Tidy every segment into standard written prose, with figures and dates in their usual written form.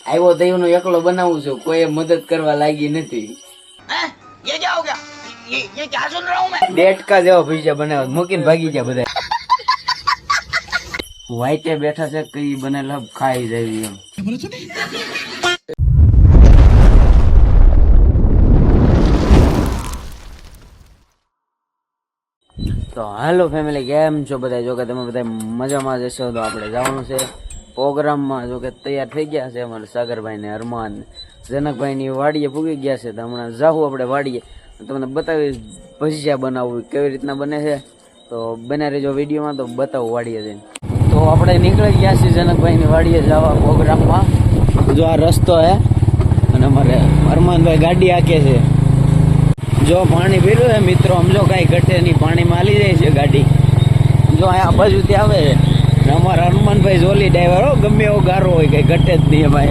આવ્યો તો એનો એકલો બનાવું છું, કોઈ મદદ કરવા લાગી નથી. ये क्या हो गया? ये क्या सुन रहा हूँ मैं? ડેટકા જેવા ભજીયા બનાવ મૂકીને ભાગી ગયા બધા. વાઈટે બેઠા છે કઈ બનેલા ખાઈ જાય એમ. તો હાલો ફેમિલી, કેમ છો બધા? જો કે તમે બધા મજામાં જ હશો. તો આપણે જવાનું છે પ્રોગ્રામમાં. જો કે તૈયાર થઈ ગયા છે અમારે સાગરભાઈ ને અરમાન જનકભાઈ ની વાડીએ પૂગી ગયા છે. તો હમણાં જાવું આપણે વાડીએ, તમને બતાવી ભજીયા બનાવવું કેવી રીતના બને છે. તો બને રહેજો વિડીયોમાં, તો બતાવું વાડીએ જઈને. તો આપણે નીકળી ગયા છીએ જનકભાઈ ની વાડીએ જવા પ્રોગ્રામમાં. જો આ રસ્તો હે અને અમારે અરમાનભાઈ ગાડી હાકે છે. જો પાણી પીર્યું છે મિત્રો, સમજો કાંઈ ઘટે નહીં, પાણીમાં હાલી જાય છે ગાડી. જો આ બાજુથી આવે છે ને અમારા હનુમાનભાઈ જોલી ડ્રાઈવર હો, ગમે એવો ગારો હોય કંઈ ઘટે જ નહીં એમાં.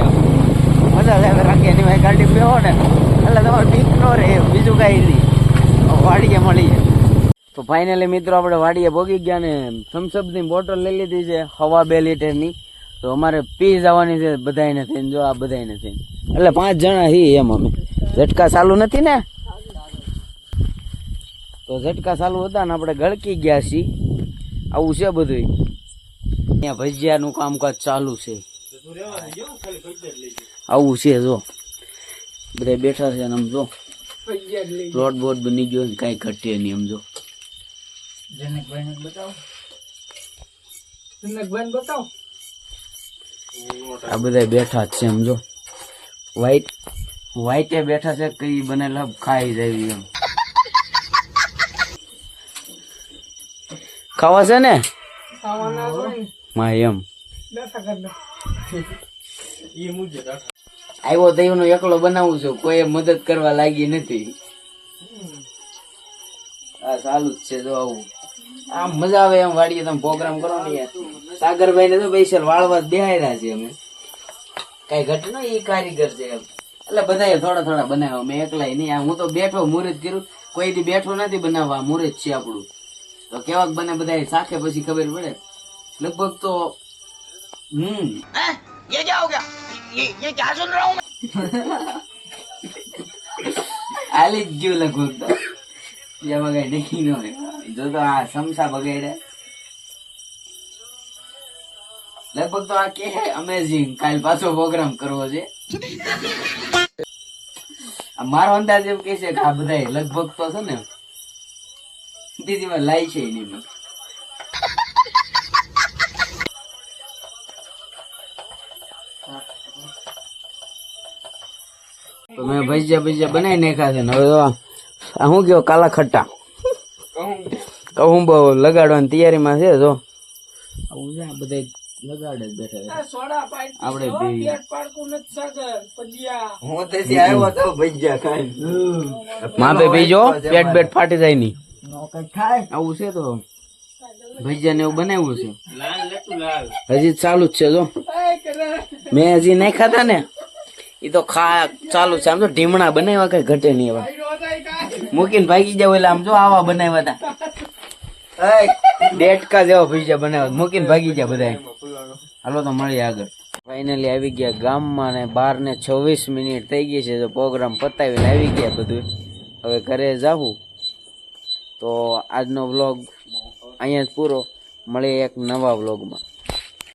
મજા આવે રાખીએ એની ભાઈ ગાડી બેહો ને એટલે તમારે બીક ન રહે, બીજું કાંઈ નહીં. વાડીએ મળીએ. તો ફાઇનલી મિત્રો આપણે વાડીએ ભોગી ગયા ને થમ્સઅપની બોટલ લઈ લીધી છે હવા 2 લીટરની. તો અમારે પી જવાની છે બધાને થઈને. જો આ બધાને થઈને એટલે 5 જણા હી એમ. અમે ઝટકા ચાલુ નથી ને, તો ઝટકા ચાલુ હતા ને આપણે ગળકી ગયા છીએ. આવું છે બધું. અહીંયા ભજીયાનું કામકાજ ચાલુ છે. આવું છે. જો બધા બેઠા છે ને આમ જો પ્લોટ બોટ બની ગયો ને કાંઈ ઘટે નહીં. આમ જો આ બધા બેઠા જ છે. આમ જો વાઈટે બેઠા છે કઈ બનેલા ખાઈ જાય એમ. ખાવા છે ને માં એમ. આવ્યો તો એનો એકલો બનાવું છું, કોઈ મદદ કરવા લાગી નથી. આ ચાલુ જ છે. જો આવું આમ મજા આવે એમ વાડીએ તમે પ્રોગ્રામ કરો ને યાર. સાગરભાઈ ને તો પૈસા વાળવા બેહાયરા છે અમે. કઈ ઘટ ન એ કારીગર છે એમ. એટલે બધા થોડા થોડા બનાવ્યા, મેં એકલાય નહીં. હું તો બેઠો મુહૂર્ત કર્યું, કોઈ દી બેઠો નથી બનાવવા. મુહૂર્ત છે આપણું તો કેવાક બને બધા શાખે પછી ખબર પડે. લગભગ તો ये क्या हो गया? ये क्या सुन रहा हूँ मैं? આલી જ ગયું લગભગ તો. એમાં કઈ નક્કી ન હોય. જો તો આ સમસા બગાડે લગભગ તો. આ કે અમેઝિંગ, કાલ પાછો પ્રોગ્રામ કરવો છે. મારો અંદાજ એમ કે છે કે આ બધા લગભગ તો છે ને દીદીમાં લાઈ છે એની માં. તો મેં ભજીયા બનાવી નાખ્યા છે ને. હવે આ શું કયો કાલા ખટ્ટા કહું બહુ લગાડવાની તૈયારીમાં છે. જો આવું છે બધા લગાડે જ બેઠા. આપણે હું તેથી આવ્યો તો ભજીયા ખાઈ માપે બીજો પેટ બેટ ફાટી જાય નહીં. આવું છે. તો ભજીયા ને એવું બનાવ્યું છે. હજી ચાલુ જ છે. જો મેં હજી નહીં ખાતા ને એ તો ચાલુ છે. આમ તો ઢીમણા બનાવ્યા કઈ ઘટે નહીં. એવા મૂકીને ભાગી જાવ એટલે આમ જો આવા બનાવ્યા હતા. ડેટકા જેવા ભજીયા બનાવ્યા મૂકીને ભાગી જાય બધા. હાલો તો મળીએ આગળ. ફાઇનલી આવી ગયા ગામમાં ને 12:26 મિનિટ થઈ ગઈ છે. તો પ્રોગ્રામ પતાવીને આવી ગયા બધું. હવે ઘરે જાવું. તો આજનો વ્લોગ અહીંયા જ પૂરો. મળીએ એક નવા વ્લોગમાં.